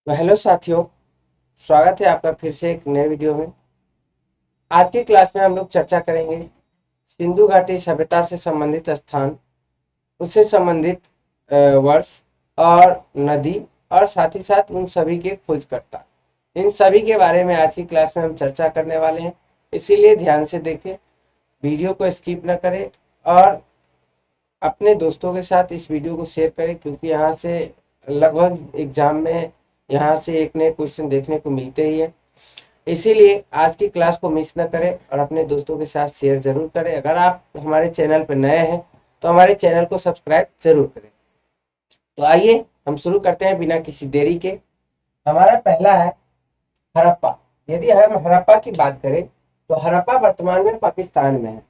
तो हेलो साथियों, स्वागत है आपका फिर से एक नए वीडियो में। आज की क्लास में हम लोग चर्चा करेंगे सिंधु घाटी सभ्यता से संबंधित स्थान, उससे संबंधित वर्ष और नदी, और साथ ही साथ उन सभी के खोजकर्ता। इन सभी के बारे में आज की क्लास में हम चर्चा करने वाले हैं, इसीलिए ध्यान से देखें, वीडियो को स्किप न करें और अपने दोस्तों के साथ इस वीडियो को शेयर करें, क्योंकि यहाँ से लगभग एग्जाम में यहाँ से एक नए क्वेश्चन देखने को मिलते ही है। इसीलिए आज की क्लास को मिस न करें और अपने दोस्तों के साथ शेयर जरूर करें। अगर आप हमारे चैनल पर नए हैं तो हमारे चैनल को सब्सक्राइब जरूर करें। तो आइए हम शुरू करते हैं बिना किसी देरी के। हमारा पहला है हड़प्पा। यदि हम हड़प्पा की बात करें तो हड़प्पा वर्तमान में पाकिस्तान में है।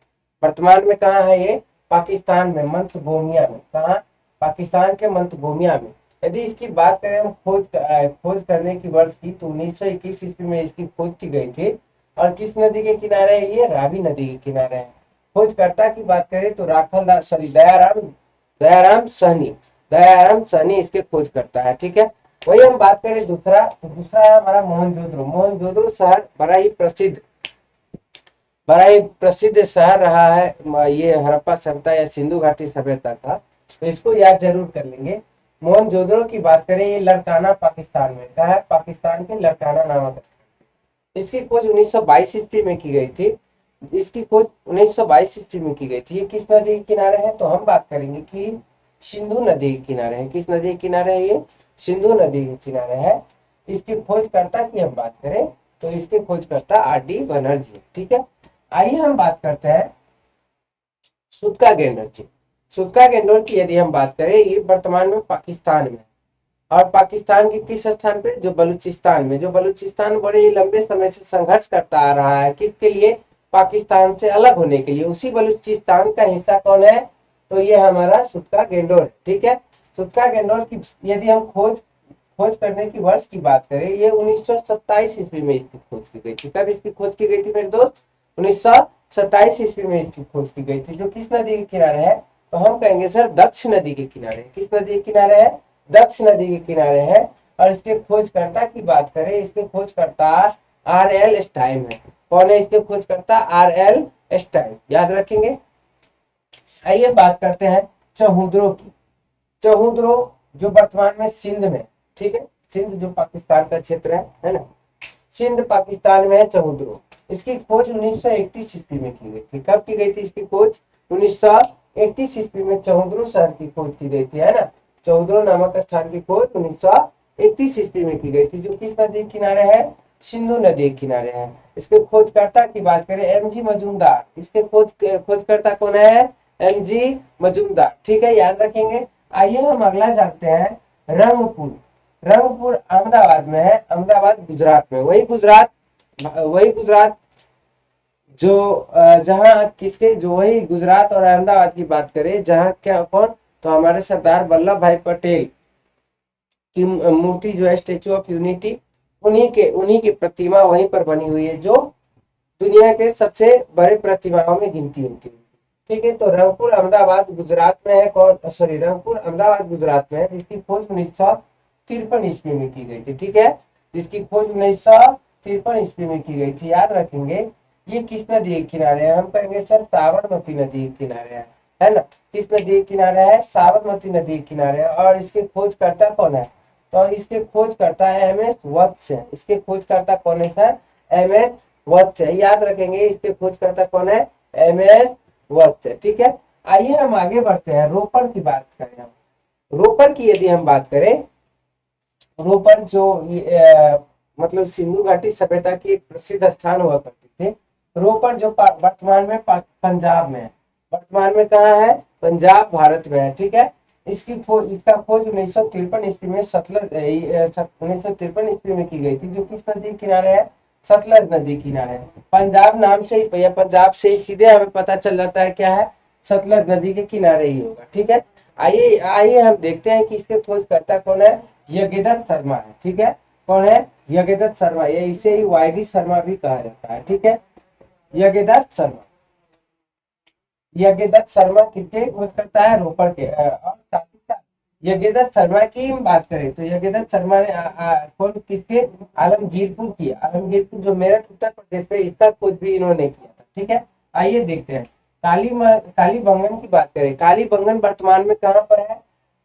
वर्तमान में कहाँ है ये? पाकिस्तान में, मंतगोमिया में। कहाँ? पाकिस्तान के मंतगोमिया में। यदि इसकी बात करें हम खोज करने की वर्ष की, तो 1921 ईस्वी में इसकी खोज की गई थी। और किस नदी के किनारे है ये? रावी नदी के किनारे है। खोजकर्ता की बात करें तो दयाराम सहनी। दयाराम सहनी इसके खोजकर्ता है। ठीक है। वही हम बात करें दूसरा, तो दूसरा है हमारा मोहनजोदड़ो। मोहनजोदड़ो शहर बड़ा ही प्रसिद्ध शहर रहा है ये हड़प्पा सभ्यता या सिंधु घाटी सभ्यता का, तो इसको याद जरूर कर लेंगे। मोहनजोदड़ो की बात करें, ये लड़काना पाकिस्तान में का है, पाकिस्तान के लड़काना नामक। इसकी खोज 1922 ईस्वी में की गई थी। इसकी खोज 1922 ईस्वी में की गई थी। ये किस नदी के किनारे है? तो हम बात करेंगे कि सिंधु नदी के किनारे है। किस नदी के किनारे है ये? सिंधु नदी के किनारे है। इसकी खोजकर्ता की हम बात करें तो इसके खोजकर्ता R.D. बनर्जी। ठीक है। आइए हम बात करते हैं सूत्का गेंडोर की। सूत्का गेंडोर की यदि हम बात करें, ये वर्तमान में पाकिस्तान में, और पाकिस्तान के किस स्थान पे? जो बलूचिस्तान में। जो बलूचिस्तान बड़े ही लंबे समय से संघर्ष करता आ रहा है, किसके लिए? पाकिस्तान से अलग होने के लिए। उसी बलूचिस्तान का हिस्सा कौन है? तो ये हमारा सूत्का गेंडोर है। ठीक है। सूत्का गेंडोर की यदि हम खोज करने की वर्ष की बात करें, ये 1927 ईस्वी में इसकी खोज की गई थी। कब इसकी खोज की गई थी मेरे दोस्त? 1927 ईस्वी में इसकी खोज की गई थी। जो किस नदी के किनारे है? तो हम कहेंगे सर दक्ष नदी के किनारे। किस नदी के किनारे है? दक्ष नदी के किनारे है। और इसके खोजकर्ता की बात करें, इसके खोजकर्ता R.L. स्टाइम है। कौन है इसके खोजकर्ता? R.L. स्टाइम। याद रखेंगे। आइए बात करते हैं चहुद्रो की। चहुद्रो जो वर्तमान में सिंध में, ठीक है, सिंध जो पाकिस्तान का क्षेत्र है ना, सिंध पाकिस्तान में है चहुद्रो। इसकी खोज 1931 ईस्वी में की गई थी। कब की गई थी इसकी खोज? 1931 ईस्वी में चहुद्रो शहर की खोज की गई थी, है ना। चहुद्रो नामक स्थान की खोज 1931 ईस्वी में की गई थी। जो किस नदी के किनारे है? सिंधु नदी के किनारे है। इसके खोजकर्ता की बात करें, M.G. मजूमदार। इसके खोजकर्ता कौन है? M.G. मजूमदार। ठीक है, याद रखेंगे। आइए हम अगला जानते हैं रंगपुर। रंगपुर अहमदाबाद में है, अहमदाबाद गुजरात में। वही गुजरात जो जहाँ किसके, जो वही गुजरात और अहमदाबाद की बात करें, जहाँ क्या कौन? तो हमारे सरदार वल्लभ भाई पटेल की मूर्ति जो है, स्टेचू ऑफ यूनिटी, उन्हीं की प्रतिमा वहीं पर बनी हुई है, जो दुनिया के सबसे बड़े प्रतिमाओं में गिनती होती है। ठीक है। तो रंगपुर अहमदाबाद गुजरात में है। रंगपुर अहमदाबाद गुजरात में है, जिसकी खोज 1953 ईस्वी में की गई थी। ठीक है। जिसकी खोज 1953 ईस्वी में की गई थी। याद रखेंगे। ये किस नदी के किनारे है? हम कहेंगे सर साबरमती नदी के किनारे है ना। किस नदी के किनारे है? साबरमती नदी के किनारे है। और इसके खोजकर्ता कौन है? तो इसके खोजकर्ता M.S. वत्स है। इसके खोजकर्ता कौन है सर? M.S. वत्स है। याद रखेंगे, इसके खोजकर्ता कौन है? M.S. वत्स है। ठीक है। आइए हम आगे बढ़ते हैं, रोपड़ की बात करें। हम रोपड़ की यदि हम बात करें, रोपड़ जो मतलब सिंधु घाटी सभ्यता की एक प्रसिद्ध स्थान हुआ करते थे। रोपड़ जो वर्तमान में पंजाब में है। वर्तमान में कहाँ है? पंजाब भारत में है। ठीक है। इसका खोज 1953 ईस्वी में 1953 ईस्वी में की गई थी। जो किस नदी के किनारे है? सतलज नदी किनारे है। पंजाब नाम से ही, या पंजाब से ही सीधे हमें पता चल जाता है क्या है? सतलज नदी के किनारे ही होगा। ठीक है। आइए आइए हम देखते हैं कि इसके खोजकर्ता कौन है। यज्ञदत्त शर्मा है। ठीक है। कौन है? यज्ञदत्त शर्मा। ये इसे ही Y.D. शर्मा भी कहा जाता है। ठीक है। यज्ञदत्त शर्मा। यज्ञदत्त शर्मा किसके खोज करता है? रोपड़ के। और साथ ही साथ यज्ञदत्त शर्मा की हम बात करें तो यज्ञदत्त शर्मा ने कौन किसके, आलमगीरपुर की, आलमगीरपुर जो मेरठ उत्तर प्रदेश में, इसका खोज भी इन्होंने किया था। ठीक है, आइए देखते हैं। कालीबंगन की बात करें, कालीबंगन वर्तमान में कहाँ पर है,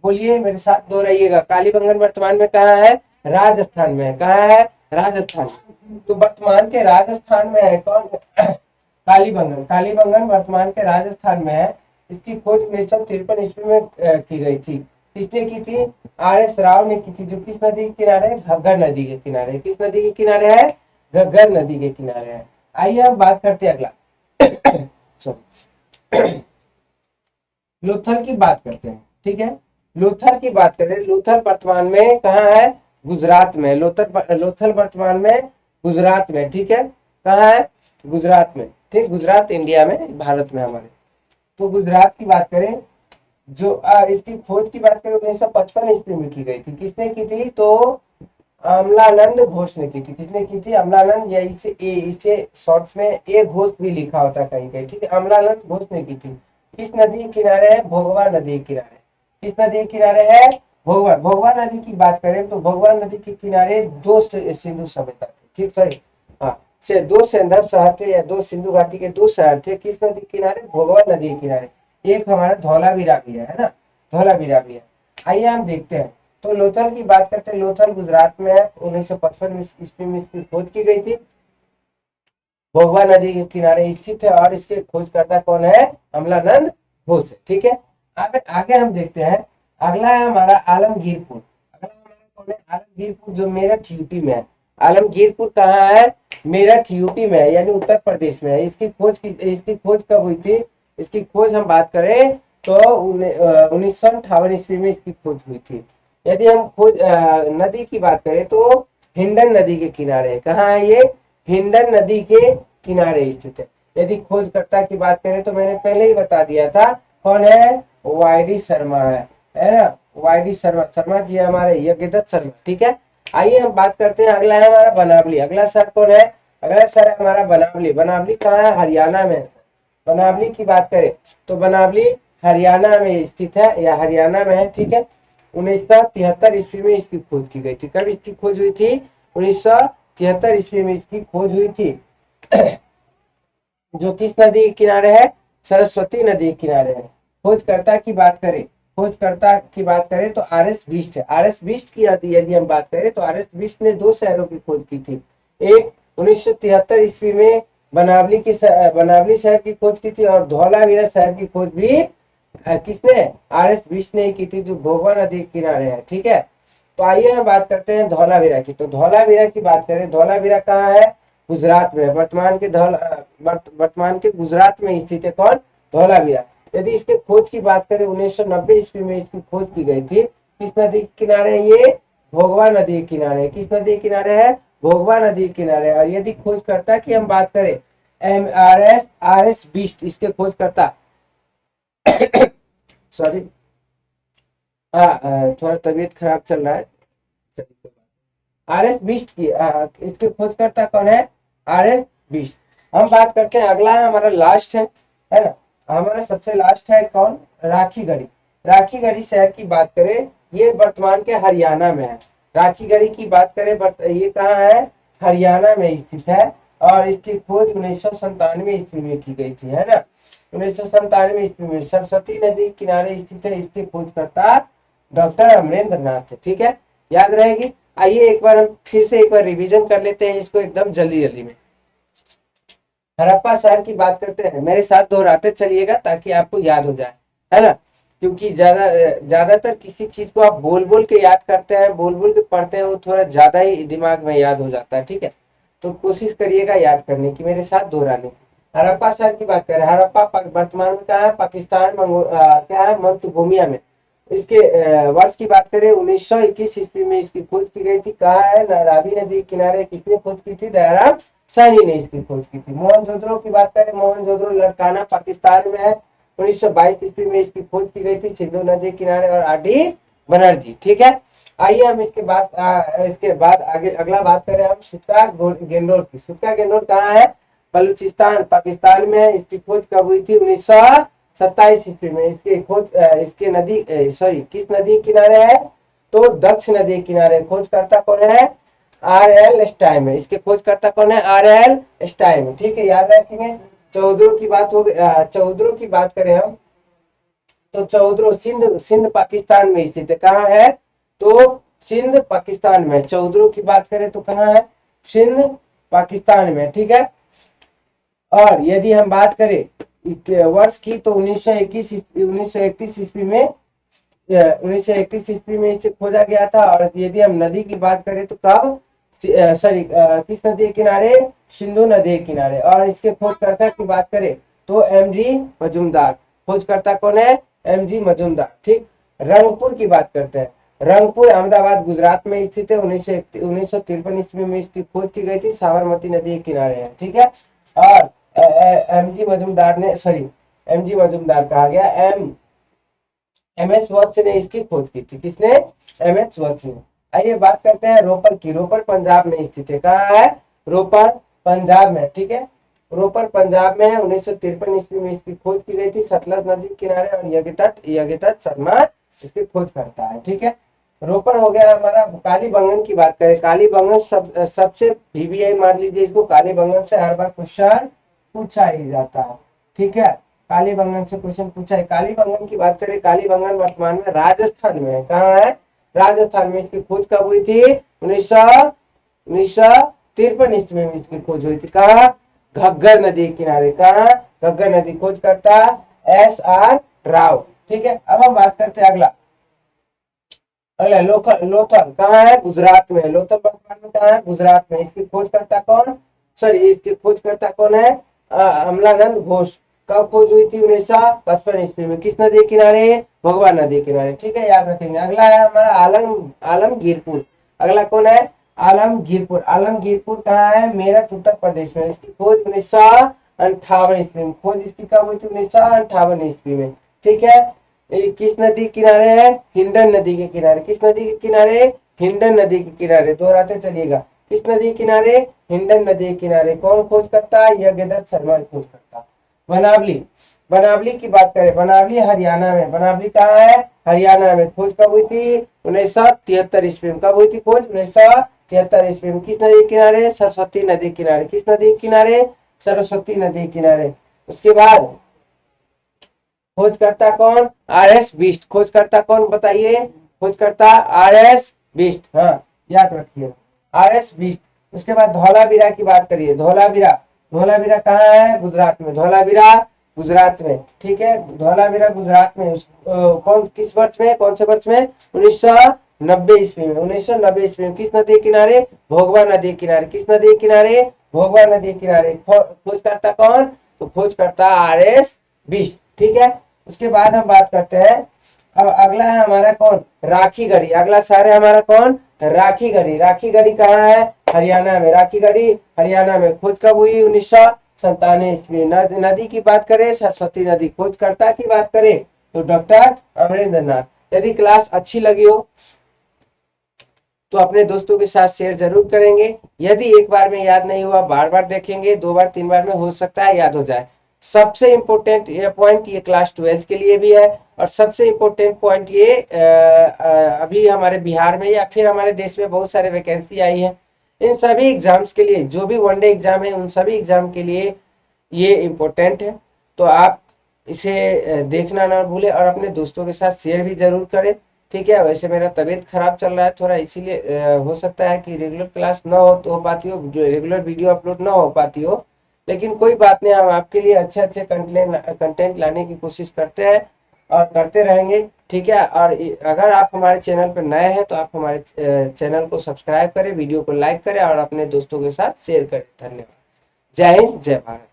बोलिए मेरे साथ दोहराइएगा। कालीबंगन वर्तमान में कहाँ है, राजस्थान में है। कहाँ है, राजस्थान। तो वर्तमान के राजस्थान में है कौन, कालीबंगन। कालीबंगन वर्तमान के राजस्थान में है। इसकी खोज 1953 ईस्वी में की गई थी। किसने की थी, RS राव ने की थी। जो किस नदी के किनारे है, घग्गर नदी के किनारे। किस नदी के किनारे है, घग्गर नदी के किनारे है। आइए हम बात करते हैं अगला लोथल की बात करते हैं। ठीक है, लोथल की बात करें, लोथल वर्तमान में कहाँ है, गुजरात में। लोथल वर्तमान में गुजरात में। ठीक है, कहाँ है, गुजरात में। ठीक, गुजरात इंडिया में, भारत में हमारे। तो गुजरात की बात करें, जो इसकी खोज की बात करें 1955 ईस्वी में की गई थी। किसने की थी, तो अमलानंद घोष ने की थी। किसने की थी, अमलानंद, या इसे शॉर्ट्स में ए घोष भी लिखा होता है कहीं कहीं। ठीक है, अमलानंद घोष ने की थी। किस नदी के किनारे है, भोगवा नदी के किनारे। किस नदी के किनारे है, भोगवा। भोगवा नदी की बात करें तो भोगवा नदी के किनारे दो सिंधु सभ्यता थी। ठीक, सॉरी, हाँ, से दो संदर्भ शहर थे, या दो सिंधु घाटी के दो शहर थे। किस नदी के किनारे, भोगवा नदी के किनारे। एक हमारा धौलावीरा भी है ना, धौलावीरा भी है। आइए हम देखते हैं। तो लोथल की बात करते हैं, लोथल गुजरात में है। 1955 ईस्वी में इसकी खोज की गई थी। भोगवा नदी के किनारे स्थित है और इसके खोजकर्ता कौन है, अमलानंद घोष है। ठीक है, आगे आगे हम देखते हैं। अगला है हमारा आलमगीरपुर। अगला हमारा कौन है, आलमगीरपुर, जो मेरठ यूपी में है। आलमगीरपुर कहाँ है, मेरठ यूपी में है, यानी उत्तर प्रदेश में है। इसकी खोज कब हुई थी, इसकी खोज हम बात करें तो 1958 ईस्वी में इसकी खोज हुई थी। यदि हम खोज नदी की बात करें तो हिंडन नदी के किनारे है। कहाँ है ये, हिंडन नदी के किनारे स्थित है। यदि खोजकर्ता की बात करें तो मैंने पहले ही बता दिया था, कौन है, YD शर्मा है ना, YD शर्मा। शर्मा जी हमारे यज्ञदत्त शर्मा। ठीक है, आइए हम बात करते हैं। अगला है हमारा बनावली। अगला शहर कौन है, अगला शहर है हमारा बनावली। बनावली कहाँ है, हरियाणा में है। बनावली की बात करें तो बनावली हरियाणा में स्थित है, या हरियाणा में है। ठीक है, 1973 ईस्वी में इसकी खोज की गई थी। कब इसकी खोज हुई थी, 1973 ईस्वी में इसकी खोज हुई थी। जो किस नदी के किनारे है, सरस्वती नदी के किनारे है। खोजकर्ता की बात करें, खोजकर्ता की बात करें तो RS बिष्ट है। RS बिष्ट की यदि हम बात करें तो RS बिष्ट ने दो शहरों की खोज की थी। एक 1973 ईस्वी में बनावली शहर की खोज की थी, और धौलावीरा शहर की खोज भी किसने, RS बिष्ट ने की थी, जो भोगवा नदी के किनारे है। ठीक है, तो आइए हम बात करते हैं धौलावीरा की। तो धौलावीरा की बात करें, धौलावीरा कहाँ है, गुजरात में। वर्तमान के गुजरात में स्थित है कौन, धौलावीरा। यदि इसके खोज की बात करें 1990 ईस्वी में इसकी खोज की गई थी। किस नदी के किनारे है ये, भोगवा नदी के किनारे। किस नदी के किनारे है, भोगवा नदी के किनारे। और यदि खोजकर्ता की हम बात करें, RS बिष्ट इसके खोजकर्ता सॉरी, हाँ, थोड़ा तबीयत खराब चल रहा है। RS बिष्ट की इसके खोजकर्ता कौन है, RS बिष्ट। हम बात करते हैं, अगला है हमारा लास्ट है ना, हमारा सबसे लास्ट है कौन, राखीगढ़ी। राखीगढ़ी शहर की बात करें, ये वर्तमान के हरियाणा में है। राखीगढ़ी की बात करें, ये कहाँ है, हरियाणा में स्थित है। और इसकी खोज 1997 ईस्वी में की गई थी, है ना, 1997 ईस्वी में। सरस्वती नदी किनारे स्थित है। इसके खोजकर्ता डॉक्टर अमरेंद्र नाथ है। ठीक है, याद रहेगी। आइए एक बार हम फिर से एक बार रिवीजन कर लेते हैं इसको एकदम जल्दी जल्दी में। हड़प्पा शहर की बात करते हैं, मेरे साथ दोहराते चलिएगा ताकि आपको याद हो जाए, है ना, क्योंकि ज्यादातर किसी चीज को आप बोल बोल के याद करते हैं, बोल बोल के पढ़ते हैं, वो थोड़ा ज्यादा ही दिमाग में याद हो जाता है। ठीक है, तो कोशिश करिएगा याद करने की, मेरे साथ दोहराने की। हड़प्पा शहर की बात करें, हड़प्पा वर्तमान में कहाँ है, पाकिस्तान क्या है, मंगोलिया में। इसके वर्ष की बात करें 1921 ईस्वी में इसकी खोज की गई थी। कहाँ है, रावी नदी के किनारे। किसने खोज की थी, दयाराम शाही ने इसकी खोज की थी। मोहनजोदड़ो की बात करें, मोहनजोदड़ो लड़काना पाकिस्तान में है। 1922 ईस्वी में इसकी खोज की गई थी, सिंधु नदी किनारे, और RD बनर्जी। ठीक है, आइए हम इसके बाद आगे अगला बात करें हम सुक्का गेंडोर की। सुक्का गेंडोर कहाँ है, बलूचिस्तान पाकिस्तान में है। इसकी खोज कब हुई थी, 27 ईस्वी में इसकी खोज इसके नदी किस नदी के किनारे है, तो दक्ष नदी के किनारे। खोजकर्ता कौन है, RL स्टाइम है। इसके खोजकर्ता कौन है, RL स्टाइम। ठीक है, याद रखेंगे। चौधरी की बात हो गई, चौधरी की बात करें हम तो चौधरी सिंध सिंध पाकिस्तान में स्थित है। कहाँ है, तो सिंध पाकिस्तान में। चौधरी की बात करें तो कहाँ है, सिंध पाकिस्तान में। ठीक है, और यदि हम बात करें वर्ष की तो 1931 ईस्वी में 1931 ईस्वी में इसे खोजा गया था। और यदि हम नदी की बात करें तो कब, किस नदी के किनारे, सिंधु नदी के किनारे। और इसके खोजकर्ता की बात करें तो MG मजूमदार। खोजकर्ता कौन है, MG मजूमदार। ठीक, रंगपुर की बात करते हैं। रंगपुर अहमदाबाद गुजरात में स्थित है। 1953 ईस्वी में इसकी खोज की गई थी, साबरमती नदी के किनारे है। ठीक है, और MG मजूमदार ने MG मजूमदार कहा गया, MS वत्स ने इसकी खोज की थी। किसने, MS वत्स ने। आइए बात करते हैं रोपर की। रोपर पंजाब में स्थित है। कहाँ है, रोपर पंजाब में। ठीक है, रोपर पंजाब में 1953 ईस्वी में इसकी खोज की गई थी, सतलज नदी के किनारे। और यज्ञदत्त शर्मा इसकी खोज करता है। ठीक है, रोपर हो गया हमारा। कालीबंगन की बात करें, कालीबंगन सबसे VBI मान लीजिए इसको। कालीबंगन से हर बार क्वेश्चन पूछा ही जाता है। ठीक है, कालीबंगन से क्वेश्चन पूछा है। कालीबंगन की बात करें, कालीबंगन वर्तमान में राजस्थान में है। कहाँ है, राजस्थान में। इसकी खोज कब हुई थी, 1953 ईस्वी में इसकी खोज हुई थी। कहाँ, घग्गर नदी के किनारे। कहाँ, घग्गर नदी। खोज करता SR राव। ठीक है, अब हम बात करते हैं अगला लोथल कहाँ है, गुजरात में। लोथल वर्तमान में कहाँ है, गुजरात में। इसकी खोजकर्ता कौन, इसकी खोजकर्ता कौन है, अमलानंद घोष। कब खोज हुई थी, 1955 ईस्वी में। किस नदी के किनारे, भगवा नदी के किनारे। ठीक है, याद रखेंगे। अगला है हमारा आलमगीरपुर। अगला कौन है, आलमगीरपुर। आलमगीरपुर कहाँ है, मेरठ उत्तर प्रदेश में। इसकी खोज 1958 ईस्वी में। खोज इसकी कब हुई थी, 1958 ईस्वी में। ठीक है, ये किस नदी के किनारे है, हिंडन नदी के किनारे। किस नदी के किनारे, हिंडन नदी के किनारे। दोहराते चलिएगा, किस नदी के किनारे, हिंडन नदी के किनारे। कौन खोज करता है, यज्ञदत्त शर्मा खोज करता। बनावली, बनावली की बात करें, बनावली हरियाणा में। बनावली कहाँ है, हरियाणा में। खोज कब हुई थी, 1973 ईस्वी में। कब हुई थी खोज, 1973 ईस्वी में। किस नदी के किनारे, सरस्वती नदी के किनारे। किस नदी के किनारे, सरस्वती नदी के किनारे। उसके बाद खोजकर्ता कौन, RS बिष्ट। खोजकर्ता कौन बताइए, खोजकर्ता RS बिष्ट। हाँ, याद रखिए, RS बिष्ट। उसके बाद धौलावीरा की बात करिए। धौलावीरा, धौलावीरा कहाँ है, गुजरात में। धौलावीरा गुजरात में। ठीक है, धौलावीरा गुजरात में। कौन किस वर्ष में, कौन से वर्ष में, 1990 ईस्वी में। 1990 ईस्वी में। किस नदी के किनारे, भोगवा नदी के किनारे। किस नदी के किनारे, भोगवा नदी के किनारे। खोजकर्ता कौन, तो खोजकर्ता RS बिष्ट। ठीक है, उसके बाद हम बात करते हैं, अब अगला है हमारा कौन, राखीगढ़ी। अगला शहर है हमारा कौन, राखीगढ़ी। राखीगढ़ी कहाँ है, हरियाणा में। राखीगढ़ी हरियाणा में। खोज कब हुई, 1997 ईस्वी। नदी की बात करें, सरस्वती नदी। खोजकर्ता की बात करें तो डॉक्टर अमरेंद्र नाथ। यदि क्लास अच्छी लगी हो तो अपने दोस्तों के साथ शेयर जरूर करेंगे। यदि एक बार में याद नहीं हुआ, बार बार देखेंगे, 2 बार 3 बार में हो सकता है याद हो जाए। सबसे इम्पोर्टेंट ये पॉइंट, ये क्लास 12 के लिए भी है। और सबसे इम्पोर्टेंट पॉइंट ये अभी हमारे बिहार में या फिर हमारे देश में बहुत सारे वैकेंसी आई है। इन सभी एग्जाम्स के लिए, जो भी वनडे एग्जाम है, उन सभी एग्जाम के लिए ये इम्पोर्टेंट है। तो आप इसे देखना ना भूलें और अपने दोस्तों के साथ शेयर भी जरूर करें। ठीक है, वैसे मेरा तबीयत खराब चल रहा है थोड़ा, इसीलिए हो सकता है कि रेगुलर क्लास ना हो पाती हो, जो रेगुलर वीडियो अपलोड ना हो पाती हो। लेकिन कोई बात नहीं, हम आपके लिए अच्छे अच्छे कंटेंट लाने की कोशिश करते हैं और करते रहेंगे। ठीक है, और अगर आप हमारे चैनल पर नए हैं तो आप हमारे चैनल को सब्सक्राइब करें, वीडियो को लाइक करें और अपने दोस्तों के साथ शेयर करें। धन्यवाद। जय हिंद, जय भारत।